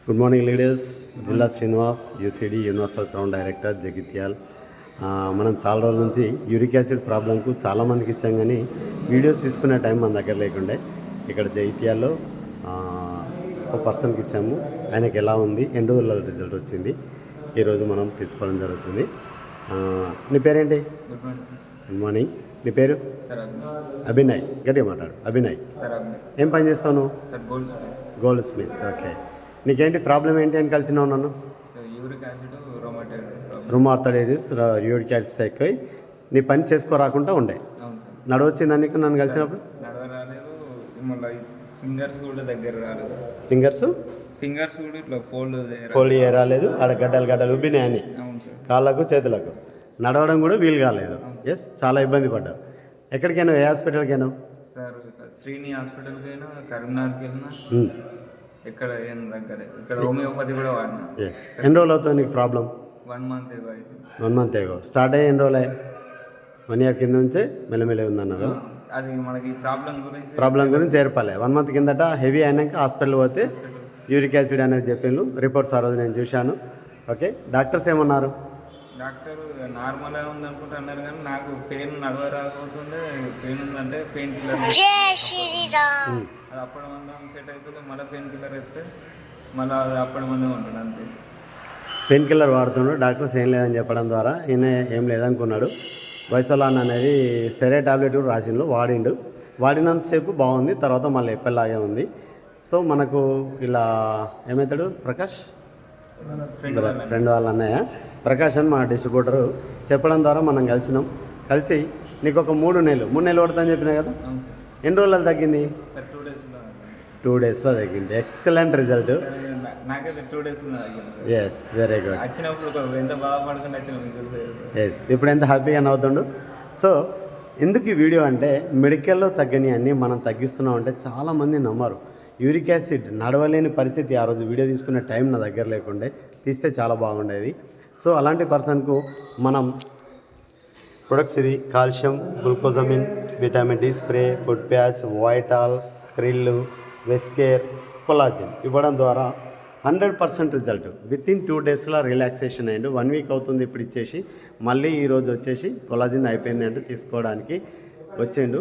Good morning leaders. Jilla Srinivas, UCD universal crown director, Jagtial. మనం చాలా రోజుల నుంచి యూరిక్ యాసిడ్ ప్రాబ్లంకు చాలామందికి ఇచ్చాం, కానీ వీడియోస్ తీసుకునే టైం మన దగ్గర లేకుండే. ఇక్కడ జగిత్యాల్లో ఒక పర్సన్కి ఇచ్చాము. ఆయనకి ఎలా ఉంది, ఎన్ని రోజుల రిజల్ట్ వచ్చింది, ఈరోజు మనం తీసుకోవడం జరుగుతుంది. నీ పేరేంటి? Good morning. నీ పేరు? అభినయ్. గట్టిగా మాట్లాడు. అభినయ్. ఏం పని చేస్తావు? Gold Smith. ఓకే. నీకేంటి ప్రాబ్లం ఏంటి అని కలిసినావు నన్ను? యూరిక్ యాసిడ్, రుమాటైటిస్, యూరిక్ యాసిడ్ ఎక్కువ నీ పని చేసుకోరాకుండా ఉండే. నడవచ్చిందా నీకు నన్ను కలిసినప్పుడు? నడవరాలేదు, మళ్ళీ ఫింగర్స్ కూడా దగ్గర రాలేదు. ఫింగర్స్ కూడా ఇట్లా ఫోల్డ్ రాలేదు. ఆడ గడ్డలు ఉబ్బినాయని కాళ్ళకు చేతులకు. నడవడం కూడా వీలు కాలేదు. ఎస్, చాలా ఇబ్బంది పడ్డావు. ఎక్కడికైనా, ఏ హాస్పిటల్కి అయినావు? సార్ శ్రీని హాస్పిటల్కి అయినా, కరీంనగర్కి వెళ్ళినా, ఇక్కడ ఇక్కడ హోమియోపతి కూడా వాడినా. ఎన్ని రోజులు అవుతుంది నీకు ప్రాబ్లం? 1 month ఏగో అయితే. 1 month ఏగో. స్టార్ట్ అయ్యి ఎన్ని రోజులు? 1 year కింద నుంచే మెల్లమెల్ల ఉందన్నారు. అది మనకి ప్రాబ్లం గురించి ఏర్పలే. 1 month కిందట హెవీ అయినాక హాస్పిటల్ పోతే యూరిక్ యాసిడ్ అనేది చెప్పిండ్రు. రిపోర్ట్స్ ఆ రోజు నేను చూశాను. ఓకే, డాక్టర్స్ ఏమన్నారు? డాక్టర్ నార్మల్గా ఉంది అనుకుంటా అన్నారు, కానీ నాకు పెయిన్ నడవరాకపోతుండే. పెయిన్ ఉందంటే పెయిన్ కిల్లర్, అది అప్పటి మందం సెట్ అవుతుంటే మళ్ళీ పెయిన్ కిల్లర్ వేస్తే మళ్ళీ అది అప్పటి మందం ఉంటుంది అంతే. పెయిన్ కిల్లర్ వాడుతుండ్రు. డాక్టర్స్ ఏం లేదని చెప్పడం ద్వారా ఈయన ఏం లేదనుకున్నాడు. వైసలాన్ అనేది స్టెరాయిడ్ టాబ్లెట్ కూడా రాసిండు, వాడినంతసేపు బాగుంది, తర్వాత మళ్ళీ ఎప్పటిలాగే ఉంది. సో మనకు ఇలా ఏమవుతాడు, ప్రకాష్ ఫ్రెండ్ వాళ్ళ అన్నయ్య ప్రకాష్ అని మా డిస్ట్రిబ్యూటరు చెప్పడం ద్వారా మనం కలిసి నీకు ఒక 3 నెలలు పడుతుందని చెప్పినా కదా. ఎన్ని రోజులు తగ్గింది? 2 daysలో తగ్గింది. Excellent result. నాకైతే 2 days ఎస్, వెరీ గుడ్. వచ్చినప్పుడు ఎంత బాధపడుకుంటే ఎస్, ఇప్పుడు ఎంత హ్యాపీగా నవ్వుతుండు. సో ఎందుకు ఈ వీడియో అంటే, మెడికల్లో తగ్గని అన్నీ మనం తగ్గిస్తున్నాం అంటే చాలామంది నమ్మరు. యూరిక్ యాసిడ్ నడవలేని పరిస్థితి. ఆ రోజు వీడియో తీసుకునే టైం నా దగ్గర లేకుండే, తీస్తే చాలా బాగుండేది. సో అలాంటి పర్సన్కు మనం ప్రొడక్ట్స్ ఇది calcium, glucosamine, vitamin D spray, food patch, Vital, krill, Wescare, collagen ఇవ్వడం ద్వారా 100% రిజల్ట్. వితిన్ 2 daysలో రిలాక్సేషన్ అయ్యిండు. 1 week అవుతుంది ఇప్పుడు ఇచ్చేసి. మళ్ళీ ఈరోజు వచ్చేసి కొలాజిన్ అయిపోయింది అంటే తీసుకోవడానికి వచ్చిండు.